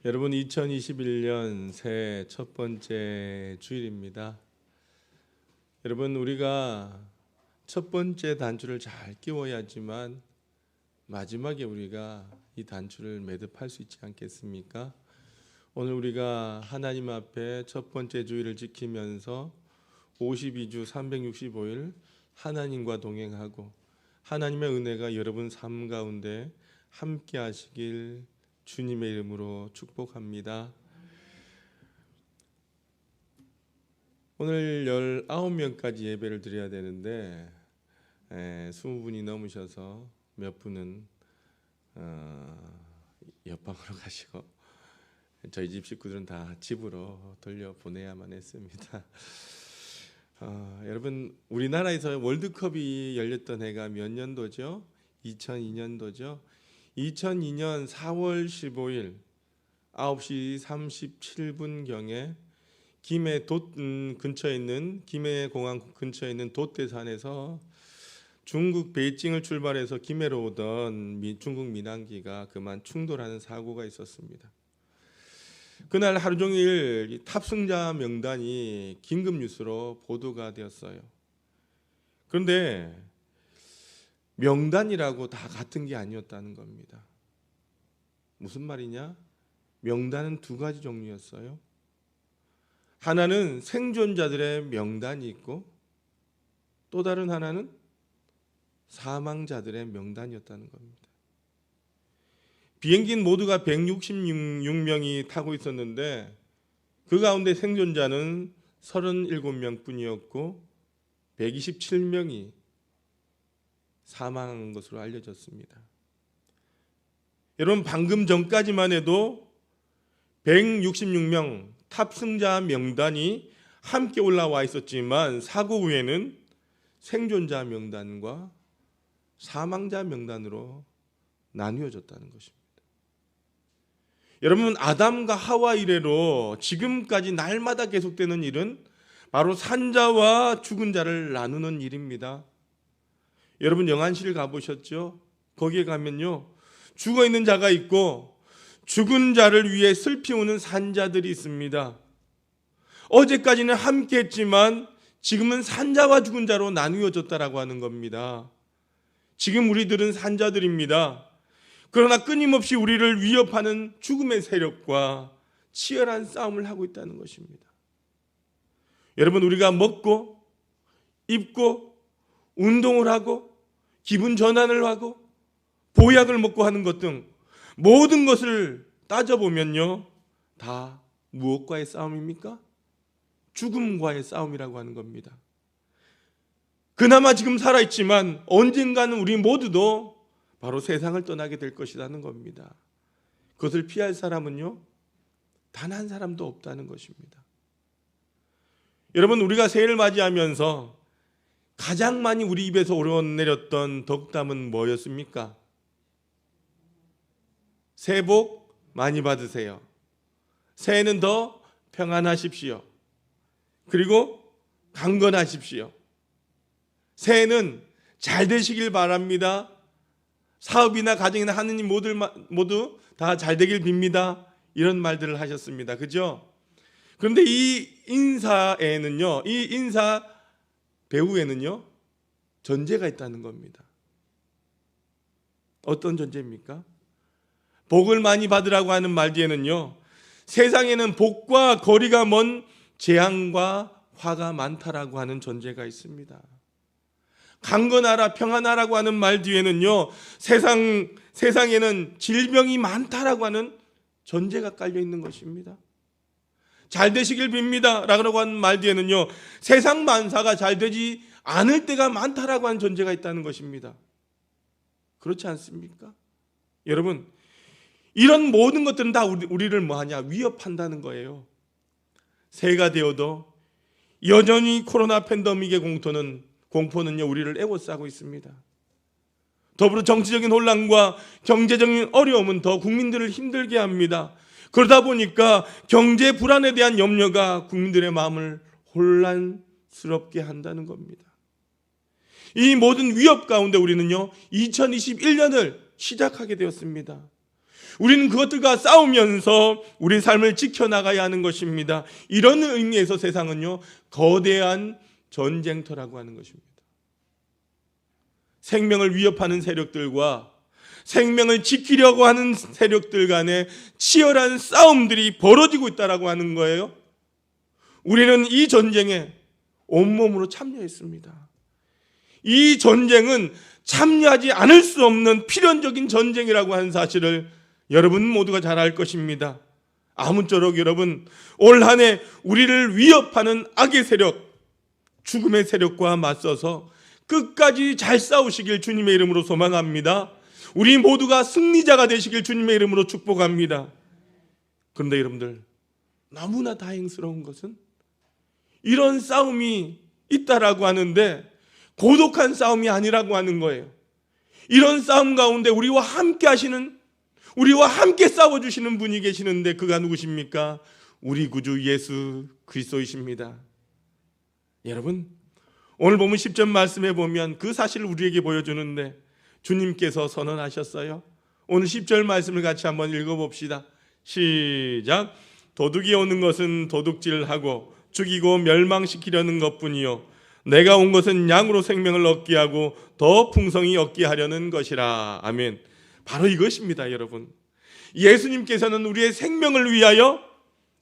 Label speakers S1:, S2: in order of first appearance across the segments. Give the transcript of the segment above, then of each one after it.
S1: 여러분, 2021년 새해 첫 번째 주일입니다. 여러분, 우리가 첫 번째 단추를 잘 끼워야지만 마지막에 우리가 이 단추를 매듭할 수 있지 않겠습니까? 오늘 우리가 하나님 앞에 첫 번째 주일을 지키면서 52주 365일 하나님과 동행하고 하나님의 은혜가 여러분 삶 가운데 함께 하시길 주님의 이름으로 축복합니다. 오늘 19명까지 예배를 드려야 되는데 20분이 넘으셔서 몇 분은 옆방으로 가시고 저희 집 식구들은 다 집으로 돌려보내야만 했습니다. 여러분, 우리나라에서 월드컵이 열렸던 해가 몇 년도죠? 2002년도죠. 2002년 4월 15일 9시 37분경에 김해 근처에 있는 김해공항 근처에 있는 돛대산에서 중국 베이징을 출발해서 김해로 오던 중국 민항기가 그만 충돌하는 사고가 있었습니다. 그날 하루 종일 탑승자 명단이 긴급 뉴스로 보도가 되었어요. 그런데 명단이라고 다 같은 게 아니었다는 겁니다. 무슨 말이냐? 명단은 두 가지 종류였어요. 하나는 생존자들의 명단이 있고 또 다른 하나는 사망자들의 명단이었다는 겁니다. 비행기는 모두가 166명이 타고 있었는데 그 가운데 생존자는 37명 뿐이었고 127명이 사망한 것으로 알려졌습니다. 여러분, 방금 전까지만 해도 166명 탑승자 명단이 함께 올라와 있었지만 사고 후에는 생존자 명단과 사망자 명단으로 나뉘어졌다는 것입니다. 여러분, 아담과 하와 이래로 지금까지 날마다 계속되는 일은 바로 산자와 죽은 자를 나누는 일입니다. 여러분, 영안실 가보셨죠? 거기에 가면요, 죽어있는 자가 있고 죽은 자를 위해 슬피 우는 산자들이 있습니다. 어제까지는 함께 했지만 지금은 산자와 죽은 자로 나누어졌다라고 하는 겁니다. 지금 우리들은 산자들입니다. 그러나 끊임없이 우리를 위협하는 죽음의 세력과 치열한 싸움을 하고 있다는 것입니다. 여러분, 우리가 먹고 입고 운동을 하고 기분 전환을 하고 보약을 먹고 하는 것 등 모든 것을 따져보면요, 다 무엇과의 싸움입니까? 죽음과의 싸움이라고 하는 겁니다. 그나마 지금 살아있지만 언젠가는 우리 모두도 바로 세상을 떠나게 될 것이라는 겁니다. 그것을 피할 사람은요, 단 한 사람도 없다는 것입니다. 여러분, 우리가 새해를 맞이하면서 가장 많이 우리 입에서 오르내렸던 덕담은 뭐였습니까? 새해 복 많이 받으세요. 새해는 더 평안하십시오. 그리고 강건하십시오. 새해는 잘 되시길 바랍니다. 사업이나 가정이나 하느님 모두 다 잘 되길 빕니다. 이런 말들을 하셨습니다. 그죠? 그런데 이 인사에는요, 이 인사 배후에는요, 전제가 있다는 겁니다. 어떤 전제입니까? 복을 많이 받으라고 하는 말 뒤에는요, 세상에는 복과 거리가 먼 재앙과 화가 많다라고 하는 전제가 있습니다. 강건하라 평안하라고 하는 말 뒤에는요, 세상에는 질병이 많다라고 하는 전제가 깔려 있는 것입니다. 잘 되시길 빕니다 라고 하는 말 뒤에는요, 세상 만사가 잘 되지 않을 때가 많다라고 하는 전제가 있다는 것입니다. 그렇지 않습니까? 여러분, 이런 모든 것들은 다 우리를 뭐하냐? 위협한다는 거예요. 새해가 되어도 여전히 코로나 팬데믹의 공포는요, 우리를 에워싸고 있습니다. 더불어 정치적인 혼란과 경제적인 어려움은 더 국민들을 힘들게 합니다. 그러다 보니까 경제 불안에 대한 염려가 국민들의 마음을 혼란스럽게 한다는 겁니다. 이 모든 위협 가운데 우리는요, 2021년을 시작하게 되었습니다. 우리는 그것들과 싸우면서 우리 삶을 지켜나가야 하는 것입니다. 이런 의미에서 세상은요, 거대한 전쟁터라고 하는 것입니다. 생명을 위협하는 세력들과 생명을 지키려고 하는 세력들 간에 치열한 싸움들이 벌어지고 있다라고 하는 거예요. 우리는 이 전쟁에 온몸으로 참여했습니다. 이 전쟁은 참여하지 않을 수 없는 필연적인 전쟁이라고 하는 사실을 여러분 모두가 잘 알 것입니다. 아무쪼록 여러분, 올 한 해 우리를 위협하는 악의 세력, 죽음의 세력과 맞서서 끝까지 잘 싸우시길 주님의 이름으로 소망합니다. 우리 모두가 승리자가 되시길 주님의 이름으로 축복합니다. 그런데 여러분들, 너무나 다행스러운 것은 이런 싸움이 있다라고 하는데 고독한 싸움이 아니라고 하는 거예요. 이런 싸움 가운데 우리와 함께 하시는, 우리와 함께 싸워주시는 분이 계시는데 그가 누구십니까? 우리 구주 예수 그리스도이십니다. 여러분, 오늘 보면 10절 말씀에 보면 그 사실을 우리에게 보여주는데 주님께서 선언하셨어요. 오늘 10절 말씀을 같이 한번 읽어봅시다. 시작. 도둑이 오는 것은 도둑질하고 죽이고 멸망시키려는 것뿐이요 내가 온 것은 양으로 생명을 얻게 하고 더 풍성히 얻게 하려는 것이라. 아멘. 바로 이것입니다, 여러분. 예수님께서는 우리의 생명을 위하여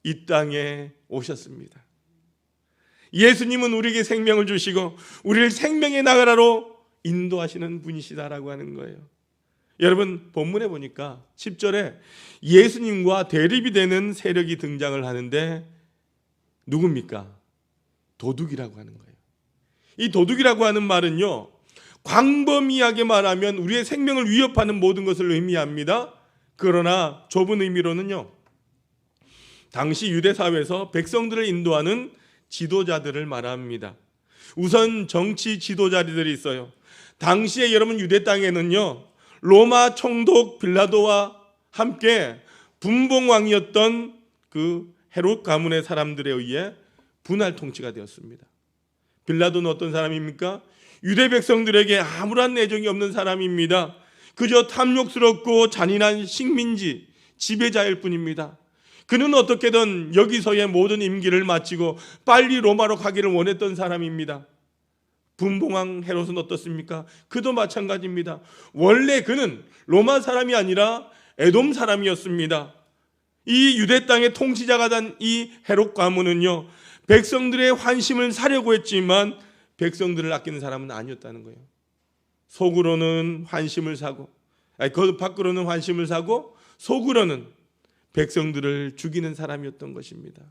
S1: 이 땅에 오셨습니다. 예수님은 우리에게 생명을 주시고 우리를 생명의 나라로 인도하시는 분이시다라고 하는 거예요. 여러분, 본문에 보니까 10절에 예수님과 대립이 되는 세력이 등장을 하는데 누굽니까? 도둑이라고 하는 거예요. 이 도둑이라고 하는 말은요, 광범위하게 말하면 우리의 생명을 위협하는 모든 것을 의미합니다. 그러나 좁은 의미로는요, 당시 유대 사회에서 백성들을 인도하는 지도자들을 말합니다. 우선 정치 지도자들이 있어요. 당시에 여러분 유대 땅에는요, 로마 총독 빌라도와 함께 분봉왕이었던 그 헤롯 가문의 사람들에 의해 분할 통치가 되었습니다. 빌라도는 어떤 사람입니까? 유대 백성들에게 아무런 애정이 없는 사람입니다. 그저 탐욕스럽고 잔인한 식민지 지배자일 뿐입니다. 그는 어떻게든 여기서의 모든 임기를 마치고 빨리 로마로 가기를 원했던 사람입니다. 분봉왕 헤롯은 어떻습니까? 그도 마찬가지입니다. 원래 그는 로마 사람이 아니라 에돔 사람이었습니다. 이 유대 땅의 통치자가 된 이 헤롯 가문은요, 백성들의 환심을 사려고 했지만 백성들을 아끼는 사람은 아니었다는 거예요. 속으로는 환심을 사고, 그 밖으로는 환심을 사고 속으로는 백성들을 죽이는 사람이었던 것입니다.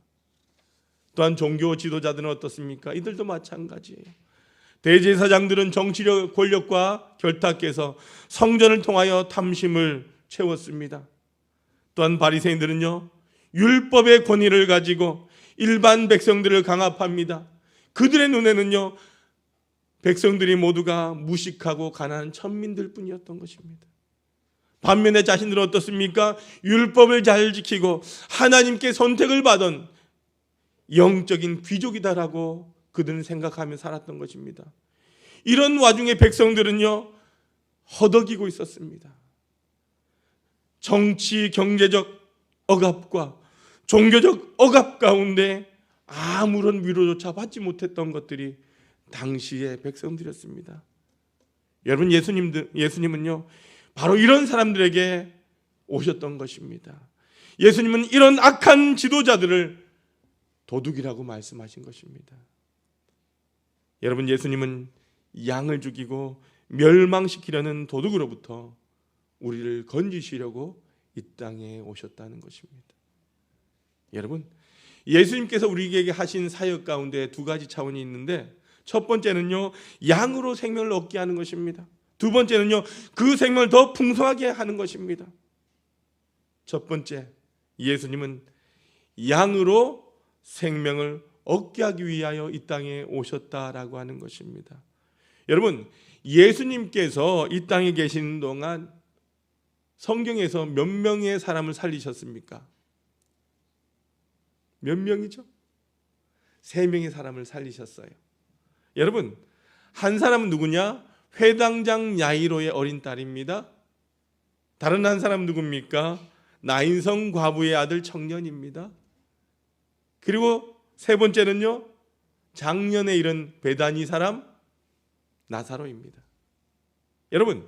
S1: 또한 종교 지도자들은 어떻습니까? 이들도 마찬가지예요. 대제사장들은 정치력 권력과 결탁해서 성전을 통하여 탐심을 채웠습니다. 또한 바리새인들은요, 율법의 권위를 가지고 일반 백성들을 강압합니다. 그들의 눈에는요, 백성들이 모두가 무식하고 가난한 천민들 뿐이었던 것입니다. 반면에 자신들은 어떻습니까? 율법을 잘 지키고 하나님께 선택을 받은 영적인 귀족이다라고 그들은 생각하며 살았던 것입니다. 이런 와중에 백성들은요, 허덕이고 있었습니다. 정치, 경제적 억압과 종교적 억압 가운데 아무런 위로조차 받지 못했던 것들이 당시의 백성들이었습니다. 여러분, 예수님은요, 바로 이런 사람들에게 오셨던 것입니다. 예수님은 이런 악한 지도자들을 도둑이라고 말씀하신 것입니다. 여러분, 예수님은 양을 죽이고 멸망시키려는 도둑으로부터 우리를 건지시려고 이 땅에 오셨다는 것입니다. 여러분, 예수님께서 우리에게 하신 사역 가운데 두 가지 차원이 있는데, 첫 번째는요, 양으로 생명을 얻게 하는 것입니다. 두 번째는요, 그 생명을 더 풍성하게 하는 것입니다. 첫 번째, 예수님은 양으로 생명을 얻게 하기 위하여 이 땅에 오셨다라고 하는 것입니다. 여러분, 예수님께서 이 땅에 계신 동안 성경에서 몇 명의 사람을 살리셨습니까? 몇 명이죠? 3명의 사람을 살리셨어요. 여러분, 한 사람은 누구냐? 회당장 야이로의 어린 딸입니다. 다른 한 사람은 누굽니까? 나인성 과부의 아들 청년입니다. 그리고 세 번째는요, 장년에 이른 베다니 사람 나사로입니다. 여러분,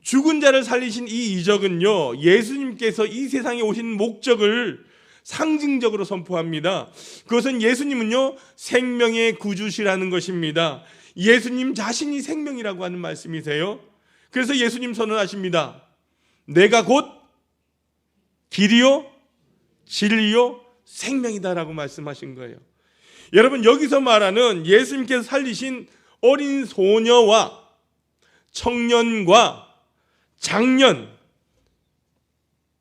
S1: 죽은 자를 살리신 이 이적은요, 예수님께서 이 세상에 오신 목적을 상징적으로 선포합니다. 그것은 예수님은요, 생명의 구주시라는 것입니다. 예수님 자신이 생명이라고 하는 말씀이세요. 그래서 예수님 선언하십니다. 내가 곧 길이요 진리요 생명이다라고 말씀하신 거예요. 여러분, 여기서 말하는 예수님께서 살리신 어린 소녀와 청년과 장년,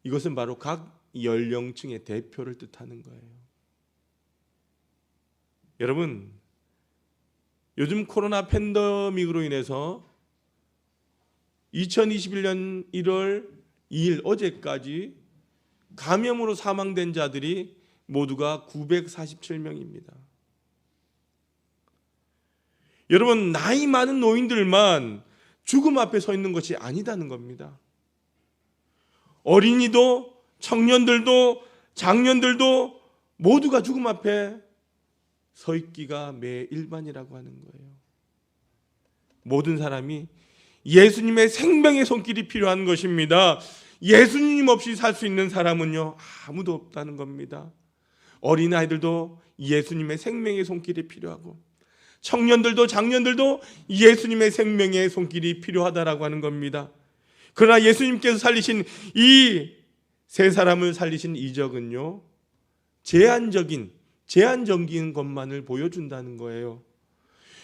S1: 이것은 바로 각 연령층의 대표를 뜻하는 거예요. 여러분, 요즘 코로나 팬데믹으로 인해서 2021년 1월 2일 어제까지 감염으로 사망된 자들이 모두가 947명입니다. 여러분, 나이 많은 노인들만 죽음 앞에 서 있는 것이 아니다는 겁니다. 어린이도 청년들도 장년들도 모두가 죽음 앞에 서 있기가 매일반이라고 하는 거예요. 모든 사람이 예수님의 생명의 손길이 필요한 것입니다. 예수님 없이 살 수 있는 사람은요, 아무도 없다는 겁니다. 어린아이들도 예수님의 생명의 손길이 필요하고 청년들도 장년들도 예수님의 생명의 손길이 필요하다라고 하는 겁니다. 그러나 예수님께서 살리신 이 세 사람을 살리신 이적은요, 제한적인 것만을 보여준다는 거예요.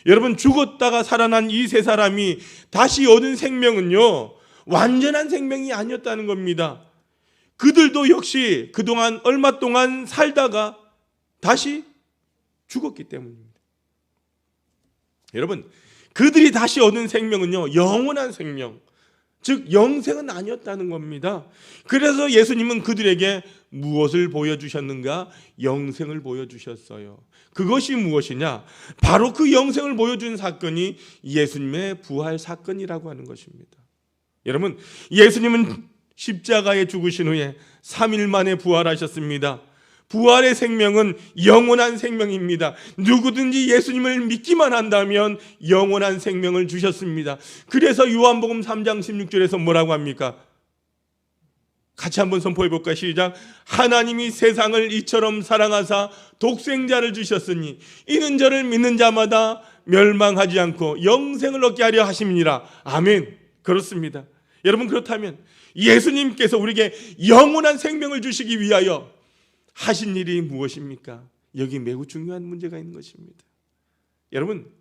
S1: 여러분, 죽었다가 살아난 이 세 사람이 다시 얻은 생명은요, 완전한 생명이 아니었다는 겁니다. 그들도 역시 그동안 얼마 동안 살다가 다시 죽었기 때문입니다. 여러분, 그들이 다시 얻은 생명은요, 영원한 생명, 즉 영생은 아니었다는 겁니다. 그래서 예수님은 그들에게 무엇을 보여주셨는가? 영생을 보여주셨어요. 그것이 무엇이냐? 바로 그 영생을 보여준 사건이 예수님의 부활 사건이라고 하는 것입니다. 여러분, 예수님은 십자가에 죽으신 후에 3일 만에 부활하셨습니다. 부활의 생명은 영원한 생명입니다. 누구든지 예수님을 믿기만 한다면 영원한 생명을 주셨습니다. 그래서 요한복음 3장 16절에서 뭐라고 합니까? 같이 한번 선포해 볼까요? 시작. 하나님이 세상을 이처럼 사랑하사 독생자를 주셨으니 이는 저를 믿는 자마다 멸망하지 않고 영생을 얻게 하려 하심이니라. 아멘. 그렇습니다. 여러분, 그렇다면 예수님께서 우리에게 영원한 생명을 주시기 위하여 하신 일이 무엇입니까? 여기 매우 중요한 문제가 있는 것입니다. 여러분,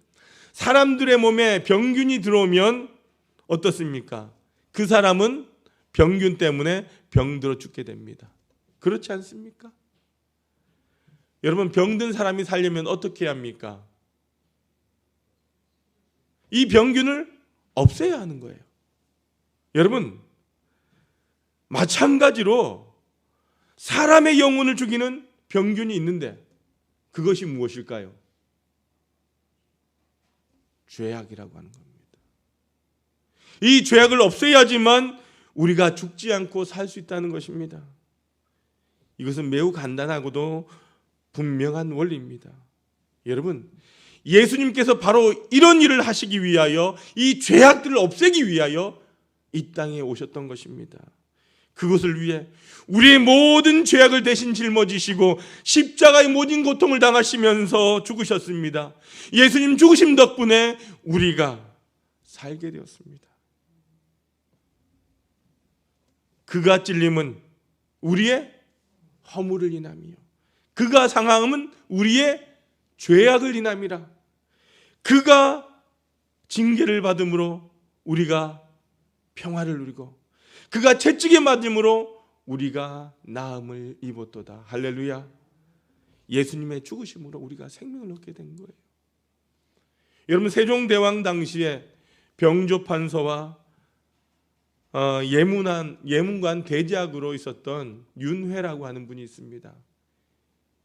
S1: 사람들의 몸에 병균이 들어오면 어떻습니까? 그 사람은 병균 때문에 병들어 죽게 됩니다. 그렇지 않습니까? 여러분, 병든 사람이 살려면 어떻게 해야 합니까? 이 병균을 없애야 하는 거예요. 여러분, 마찬가지로 사람의 영혼을 죽이는 병균이 있는데 그것이 무엇일까요? 죄악이라고 하는 겁니다. 이 죄악을 없애야지만 우리가 죽지 않고 살 수 있다는 것입니다. 이것은 매우 간단하고도 분명한 원리입니다. 여러분, 예수님께서 바로 이런 일을 하시기 위하여, 이 죄악들을 없애기 위하여 이 땅에 오셨던 것입니다. 그것을 위해 우리의 모든 죄악을 대신 짊어지시고 십자가의 모든 고통을 당하시면서 죽으셨습니다. 예수님 죽으심 덕분에 우리가 살게 되었습니다. 그가 찔림은 우리의 허물을 인함이요, 그가 상함은 우리의 죄악을 인함이라. 그가 징계를 받음으로 우리가 평화를 누리고 그가 채찍에 맞음으로 우리가 나음을 입었도다. 할렐루야. 예수님의 죽으심으로 우리가 생명을 얻게 된 거예요. 여러분, 세종대왕 당시에 병조판서와 예문관 대작으로 있었던 윤회라고 하는 분이 있습니다.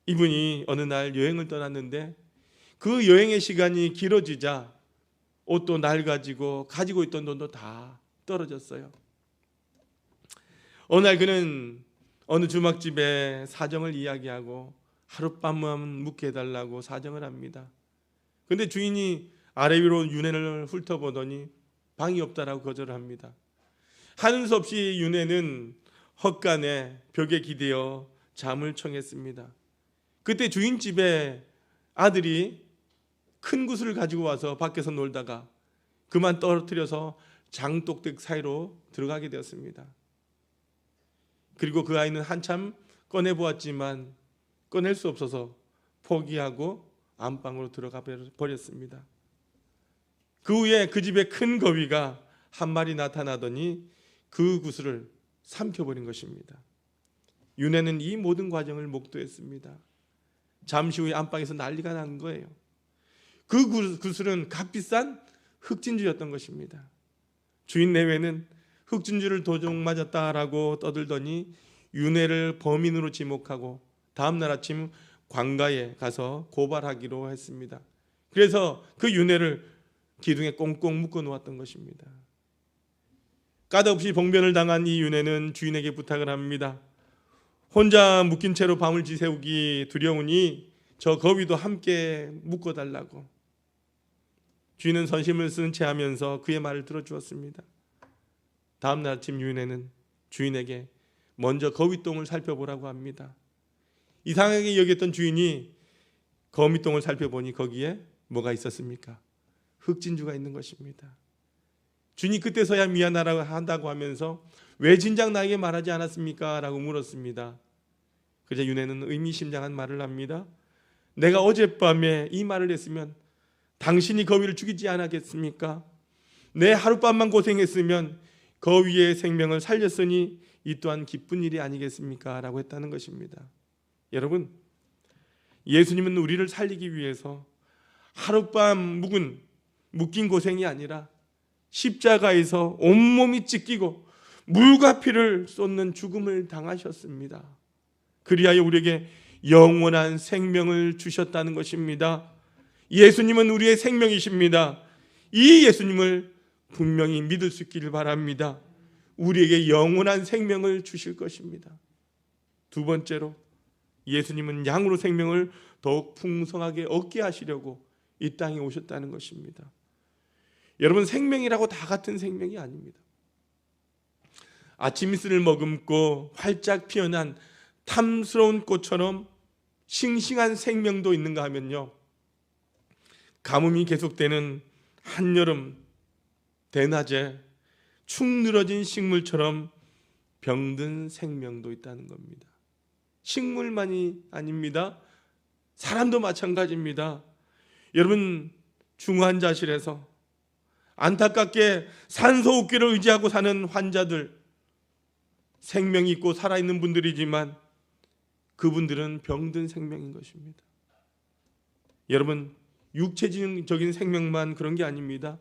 S1: 이분이 어느 날 여행을 떠났는데 그 여행의 시간이 길어지자 옷도 낡아지고 가지고 있던 돈도 다 떨어졌어요. 어느 날 그는 어느 주막집에 사정을 이야기하고 하룻밤만 묵게 해달라고 사정을 합니다. 그런데 주인이 아래 위로 윤회를 훑어보더니 방이 없다라고 거절을 합니다. 하는 수 없이 윤회는 헛간에 벽에 기대어 잠을 청했습니다. 그때 주인집에 아들이 큰 구슬을 가지고 와서 밖에서 놀다가 그만 떨어뜨려서 장독대 사이로 들어가게 되었습니다. 그리고 그 아이는 한참 꺼내보았지만 꺼낼 수 없어서 포기하고 안방으로 들어가 버렸습니다. 그 후에 그 집에 큰 거위가 한 마리 나타나더니 그 구슬을 삼켜버린 것입니다. 윤회는 이 모든 과정을 목도했습니다. 잠시 후에 안방에서 난리가 난 거예요. 그 구슬은 값비싼 흑진주였던 것입니다. 주인 내외는 흑진주를 도둑 맞았다라고 떠들더니 윤회를 범인으로 지목하고 다음날 아침 관가에 가서 고발하기로 했습니다. 그래서 그 윤회를 기둥에 꽁꽁 묶어 놓았던 것입니다. 까닭없이 봉변을 당한 이 윤회는 주인에게 부탁을 합니다. 혼자 묶인 채로 밤을 지새우기 두려우니 저 거위도 함께 묶어달라고. 주인은 선심을 쓴 채 하면서 그의 말을 들어주었습니다. 다음날 아침 윤회는 주인에게 먼저 거위똥을 살펴보라고 합니다. 이상하게 여겼던 주인이 거미똥을 살펴보니 거기에 뭐가 있었습니까? 흑진주가 있는 것입니다. 주인이 그때서야 미안하다고 한다고 하면서 왜 진작 나에게 말하지 않았습니까? 라고 물었습니다. 그러자 윤회는 의미심장한 말을 합니다. 내가 어젯밤에 이 말을 했으면 당신이 거위를 죽이지 않았겠습니까? 내 하룻밤만 고생했으면 거위의 생명을 살렸으니 이 또한 기쁜 일이 아니겠습니까? 라고 했다는 것입니다. 여러분, 예수님은 우리를 살리기 위해서 하룻밤 묶인 고생이 아니라 십자가에서 온몸이 찢기고 물과 피를 쏟는 죽음을 당하셨습니다. 그리하여 우리에게 영원한 생명을 주셨다는 것입니다. 예수님은 우리의 생명이십니다. 이 예수님을 분명히 믿을 수 있기를 바랍니다. 우리에게 영원한 생명을 주실 것입니다. 두 번째로 예수님은 양으로 생명을 더욱 풍성하게 얻게 하시려고 이 땅에 오셨다는 것입니다. 여러분, 생명이라고 다 같은 생명이 아닙니다. 아침 이슬을 머금고 활짝 피어난 탐스러운 꽃처럼 싱싱한 생명도 있는가 하면요, 가뭄이 계속되는 한여름 대낮에 축 늘어진 식물처럼 병든 생명도 있다는 겁니다. 식물만이 아닙니다. 사람도 마찬가지입니다. 여러분, 중환자실에서 안타깝게 산소호흡기를 의지하고 사는 환자들, 생명이 있고 살아있는 분들이지만 그분들은 병든 생명인 것입니다. 여러분, 육체적인 생명만 그런 게 아닙니다.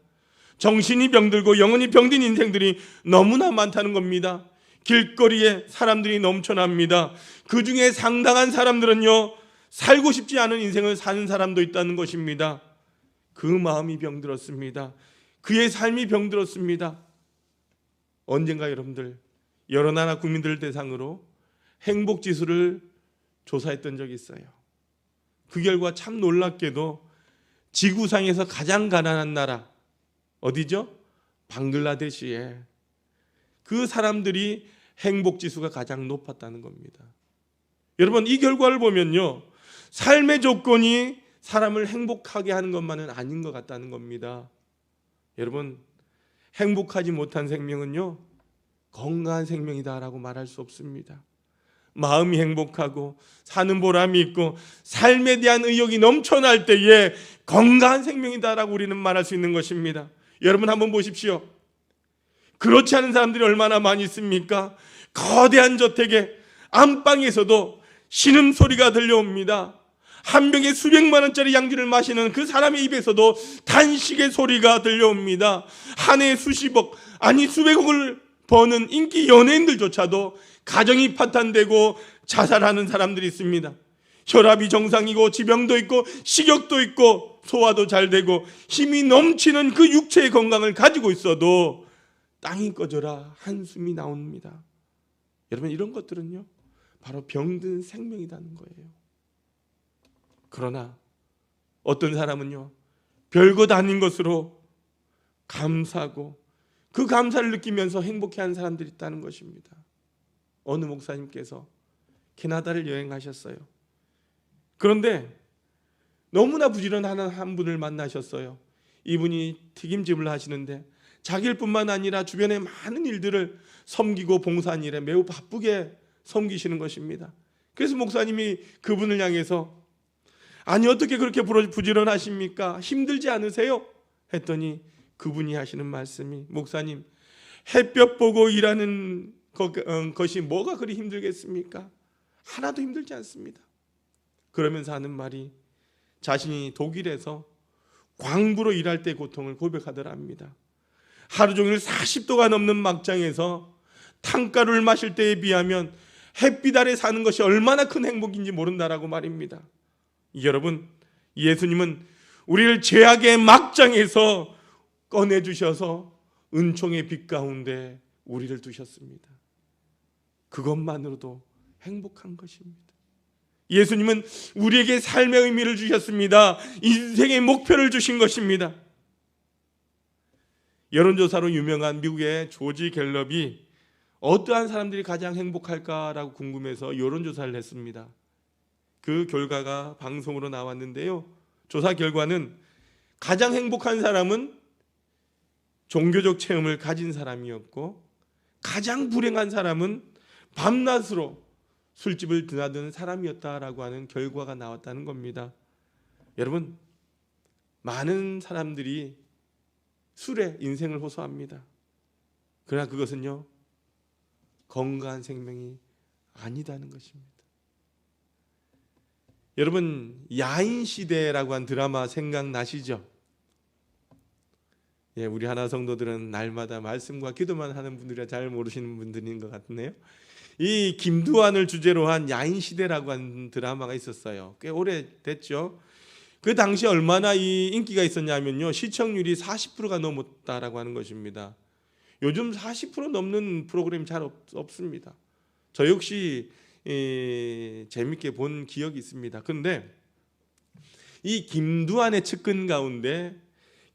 S1: 정신이 병들고 영혼이 병든 인생들이 너무나 많다는 겁니다. 길거리에 사람들이 넘쳐납니다. 그 중에 상당한 사람들은요, 살고 싶지 않은 인생을 사는 사람도 있다는 것입니다. 그 마음이 병들었습니다. 그의 삶이 병들었습니다. 언젠가 여러분들, 여러 나라 국민들을 대상으로 행복지수를 조사했던 적이 있어요. 그 결과 참 놀랍게도 지구상에서 가장 가난한 나라 어디죠? 방글라데시에 그 사람들이 행복지수가 가장 높았다는 겁니다. 여러분, 이 결과를 보면요, 삶의 조건이 사람을 행복하게 하는 것만은 아닌 것 같다는 겁니다. 여러분, 행복하지 못한 생명은요, 건강한 생명이다라고 말할 수 없습니다. 마음이 행복하고 사는 보람이 있고 삶에 대한 의욕이 넘쳐날 때에 건강한 생명이다라고 우리는 말할 수 있는 것입니다. 여러분, 한번 보십시오. 그렇지 않은 사람들이 얼마나 많이 있습니까? 거대한 저택에 안방에서도 신음소리가 들려옵니다. 한 병에 수백만 원짜리 양주를 마시는 그 사람의 입에서도 단식의 소리가 들려옵니다. 한 해에 수십억, 아니 수백억을 버는 인기 연예인들조차도 가정이 파탄되고 자살하는 사람들이 있습니다. 혈압이 정상이고 지병도 있고 식욕도 있고 소화도 잘 되고 힘이 넘치는 그 육체의 건강을 가지고 있어도 땅이 꺼져라 한숨이 나옵니다. 여러분, 이런 것들은요, 바로 병든 생명이라는 거예요. 그러나 어떤 사람은요, 별것 아닌 것으로 감사하고 그 감사를 느끼면서 행복해하는 사람들이 있다는 것입니다. 어느 목사님께서 캐나다를 여행하셨어요. 그런데 너무나 부지런한 한 분을 만나셨어요. 이분이 튀김집을 하시는데 자기 일뿐만 아니라 주변의 많은 일들을 섬기고 봉사하는 일에 매우 바쁘게 섬기시는 것입니다. 그래서 목사님이 그분을 향해서 아니 어떻게 그렇게 부지런하십니까? 힘들지 않으세요? 했더니 그분이 하시는 말씀이 목사님 햇볕 보고 일하는 것이 뭐가 그리 힘들겠습니까? 하나도 힘들지 않습니다. 그러면서 하는 말이 자신이 독일에서 광부로 일할 때 고통을 고백하더랍니다. 하루 종일 40도가 넘는 막장에서 탕가루를 마실 때에 비하면 햇빛 아래 사는 것이 얼마나 큰 행복인지 모른다라고 말입니다. 여러분, 예수님은 우리를 죄악의 막장에서 꺼내주셔서 은총의 빛 가운데 우리를 두셨습니다. 그것만으로도 행복한 것입니다. 예수님은 우리에게 삶의 의미를 주셨습니다. 인생의 목표를 주신 것입니다. 여론조사로 유명한 미국의 조지 갤럽이 어떠한 사람들이 가장 행복할까라고 궁금해서 여론조사를 했습니다. 그 결과가 방송으로 나왔는데요. 조사 결과는 가장 행복한 사람은 종교적 체험을 가진 사람이었고 가장 불행한 사람은 밤낮으로 술집을 드나드는 사람이었다라고 하는 결과가 나왔다는 겁니다. 여러분, 많은 사람들이 술에 인생을 호소합니다. 그러나 그것은요, 건강한 생명이 아니다는 것입니다. 여러분, 야인시대라고 한 드라마 생각나시죠? 예, 우리 하나 성도들은 날마다 말씀과 기도만 하는 분들이라 잘 모르시는 분들인 것 같네요. 이 김두한을 주제로 한 야인시대라고 한 드라마가 있었어요. 꽤 오래됐죠. 그 당시 얼마나 이 인기가 있었냐면요, 시청률이 40%가 넘었다라고 하는 것입니다. 요즘 40% 넘는 프로그램이 잘 없습니다. 저 역시 재밌게 본 기억이 있습니다. 그런데 이 김두한의 측근 가운데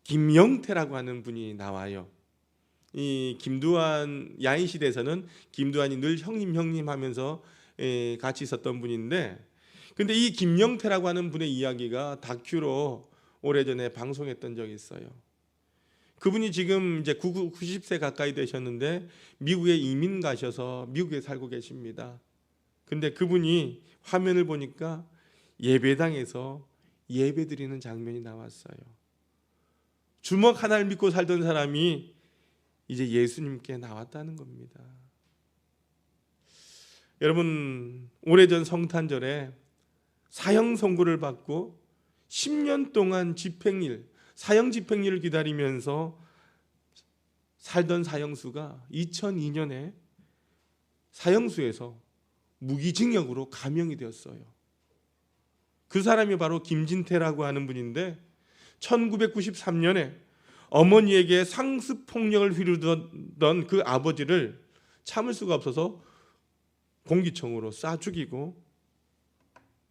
S1: 김영태라고 하는 분이 나와요. 이 김두한 야인시대에서는 김두한이 늘 형님 하면서 같이 있었던 분인데, 근데 이 김영태라고 하는 분의 이야기가 다큐로 오래전에 방송했던 적이 있어요. 그분이 지금 이제 90세 가까이 되셨는데 미국에 이민 가셔서 미국에 살고 계십니다. 근데 그분이 화면을 보니까 예배당에서 예배드리는 장면이 나왔어요. 주먹 하나를 믿고 살던 사람이 이제 예수님께 나왔다는 겁니다. 여러분, 오래전 성탄절에 사형 선고를 받고 10년 동안 사형 집행일을 기다리면서 살던 사형수가 2002년에 사형수에서 무기징역으로 감형이 되었어요. 그 사람이 바로 김진태라고 하는 분인데 1993년에 어머니에게 상습폭력을 휘두르던 그 아버지를 참을 수가 없어서 공기총으로 쏴 죽이고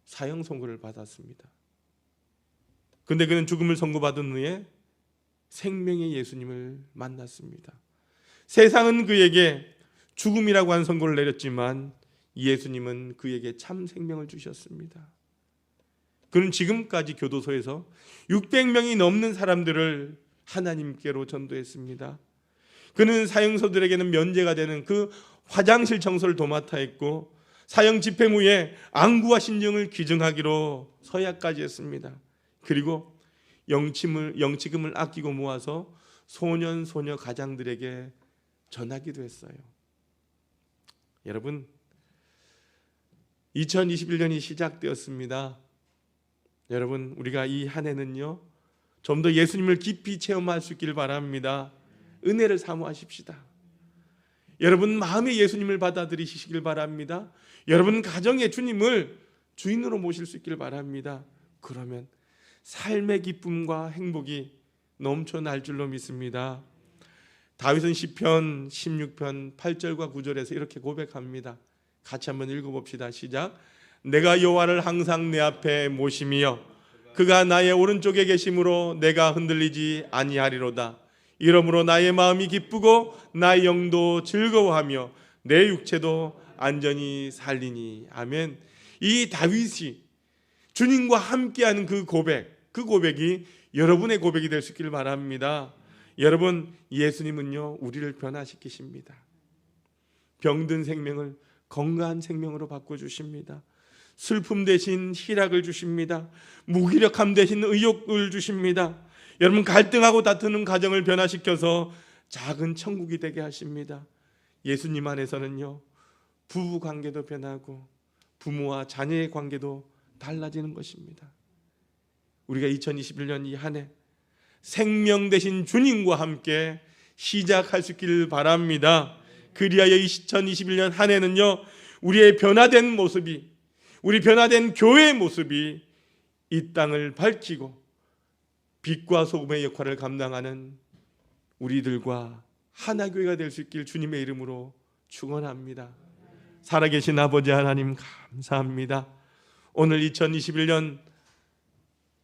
S1: 사형 선고를 받았습니다. 그런데 그는 죽음을 선고받은 후에 생명의 예수님을 만났습니다. 세상은 그에게 죽음이라고 하는 선고를 내렸지만 예수님은 그에게 참 생명을 주셨습니다. 그는 지금까지 교도소에서 600명이 넘는 사람들을 하나님께로 전도했습니다. 그는 사형소들에게는 면제가 되는 그 화장실 청소를 도맡아 했고 사형 집행 후에 안구와 신증을 기증하기로 서약까지 했습니다. 그리고 영치금을 아끼고 모아서 소년 소녀 가장들에게 전하기도 했어요. 여러분, 2021년이 시작되었습니다. 여러분, 우리가 이 한 해는요, 좀 더 예수님을 깊이 체험할 수 있기를 바랍니다. 은혜를 사모하십시다. 여러분 마음에 예수님을 받아들이시길 바랍니다. 여러분 가정에 주님을 주인으로 모실 수 있기를 바랍니다. 그러면 삶의 기쁨과 행복이 넘쳐날 줄로 믿습니다. 다윗은 시편 16편 8절과 9절에서 이렇게 고백합니다. 같이 한번 읽어봅시다. 시작. 내가 여호와를 항상 내 앞에 모심이여 그가 나의 오른쪽에 계심으로 내가 흔들리지 아니하리로다. 이러므로 나의 마음이 기쁘고 나의 영도 즐거워하며 내 육체도 안전히 살리니. 아멘. 이 다윗이 주님과 함께하는 그 고백이 여러분의 고백이 될 수 있기를 바랍니다. 여러분, 예수님은요 우리를 변화시키십니다. 병든 생명을 건강한 생명으로 바꿔주십니다. 슬픔 대신 희락을 주십니다. 무기력함 대신 의욕을 주십니다. 여러분, 갈등하고 다투는 가정을 변화시켜서 작은 천국이 되게 하십니다. 예수님 안에서는요 부부 관계도 변하고 부모와 자녀의 관계도 달라지는 것입니다. 우리가 2021년 이 한 해 생명 되신 주님과 함께 시작할 수 있기를 바랍니다. 그리하여 2021년 한 해는요 우리의 변화된 모습이, 우리 변화된 교회의 모습이 이 땅을 밝히고 빛과 소금의 역할을 감당하는 우리들과 하나교회가 될 수 있길 주님의 이름으로 축원합니다. 살아계신 아버지 하나님 감사합니다. 오늘 2021년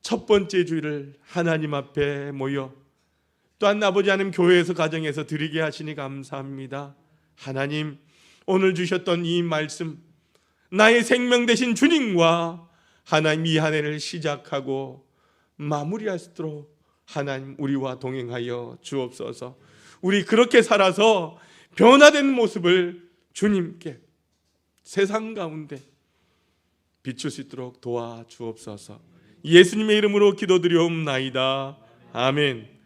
S1: 첫 번째 주일을 하나님 앞에 모여 또한 아버지 하나님 교회에서 가정에서 드리게 하시니 감사합니다. 하나님, 오늘 주셨던 이 말씀, 나의 생명 되신 주님과 하나님 이 한 해를 시작하고 마무리할 수 있도록 하나님 우리와 동행하여 주옵소서. 우리 그렇게 살아서 변화된 모습을 주님께 세상 가운데 비출 수 있도록 도와주옵소서. 예수님의 이름으로 기도드리옵나이다. 아멘.